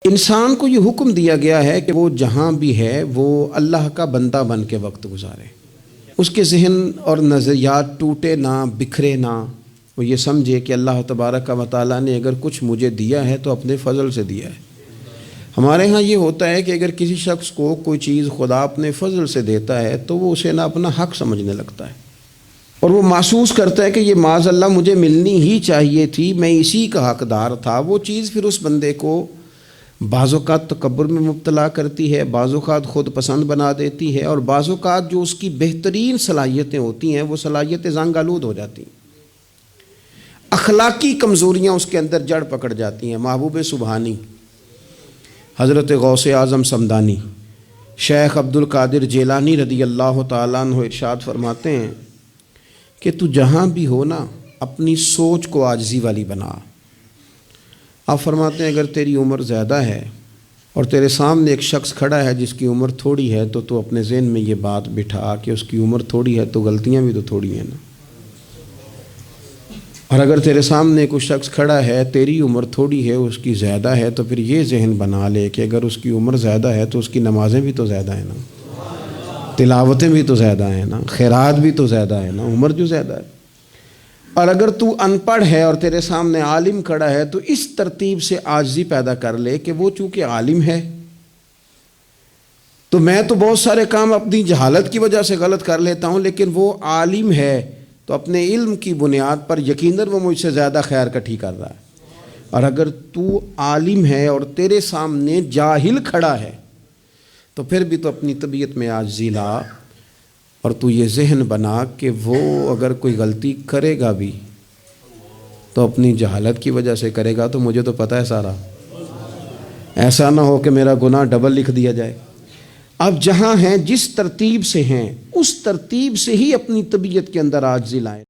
انسان کو یہ حکم دیا گیا ہے کہ وہ جہاں بھی ہے وہ اللہ کا بندہ بن کے وقت گزارے، اس کے ذہن اور نظریات ٹوٹے نہ، بکھرے نہ، وہ یہ سمجھے کہ اللہ تبارک و تعالیٰ نے اگر کچھ مجھے دیا ہے تو اپنے فضل سے دیا ہے۔ ہمارے ہاں یہ ہوتا ہے کہ اگر کسی شخص کو کوئی چیز خدا اپنے فضل سے دیتا ہے تو وہ اسے نہ اپنا حق سمجھنے لگتا ہے، اور وہ محسوس کرتا ہے کہ یہ معاذ اللہ مجھے ملنی ہی چاہیے تھی، میں اسی کا حقدار تھا۔ وہ چیز پھر اس بندے کو بعض اوقات تکبر میں مبتلا کرتی ہے، بعض اوقات خود پسند بنا دیتی ہے، اور بعض اوقات جو اس کی بہترین صلاحیتیں ہوتی ہیں وہ صلاحیتیں زنگ آلود ہو جاتی ہیں، اخلاقی کمزوریاں اس کے اندر جڑ پکڑ جاتی ہیں۔ محبوب سبحانی، حضرت غوث اعظم صمدانی، شیخ عبد القادر جیلانی رضی اللہ تعالیٰ عنہ ارشاد فرماتے ہیں کہ تو جہاں بھی ہو نا، اپنی سوچ کو عاجزی والی بنا۔ آپ فرماتے ہیں اگر تیری عمر زیادہ ہے اور تیرے سامنے ایک شخص کھڑا ہے جس کی عمر تھوڑی ہے تو اپنے ذہن میں یہ بات بٹھا کہ اس کی عمر تھوڑی ہے تو غلطیاں بھی تو تھوڑی ہیں نا۔ اور اگر تیرے سامنے کوئی شخص کھڑا ہے، تیری عمر تھوڑی ہے، اس کی زیادہ ہے، تو پھر یہ ذہن بنا لے کہ اگر اس کی عمر زیادہ ہے تو اس کی نمازیں بھی تو زیادہ ہیں نا، تلاوتیں بھی تو زیادہ ہیں نا، خیرات بھی تو زیادہ ہے نا، عمر جو زیادہ ہے۔ اور اگر تو ان پڑھ ہے اور تیرے سامنے عالم کھڑا ہے تو اس ترتیب سے عاجزی پیدا کر لے کہ وہ چونکہ عالم ہے تو میں تو بہت سارے کام اپنی جہالت کی وجہ سے غلط کر لیتا ہوں، لیکن وہ عالم ہے تو اپنے علم کی بنیاد پر یقیناً وہ مجھ سے زیادہ خیر کٹھی کر رہا ہے۔ اور اگر تو عالم ہے اور تیرے سامنے جاہل کھڑا ہے تو پھر بھی تو اپنی طبیعت میں عاجزی لا، اور تو یہ ذہن بنا کہ وہ اگر کوئی غلطی کرے گا بھی تو اپنی جہالت کی وجہ سے کرے گا، تو مجھے تو پتہ ہے سارا، ایسا نہ ہو کہ میرا گناہ ڈبل لکھ دیا جائے۔ اب جہاں ہیں، جس ترتیب سے ہیں، اس ترتیب سے ہی اپنی طبیعت کے اندر عاجزی لائیں۔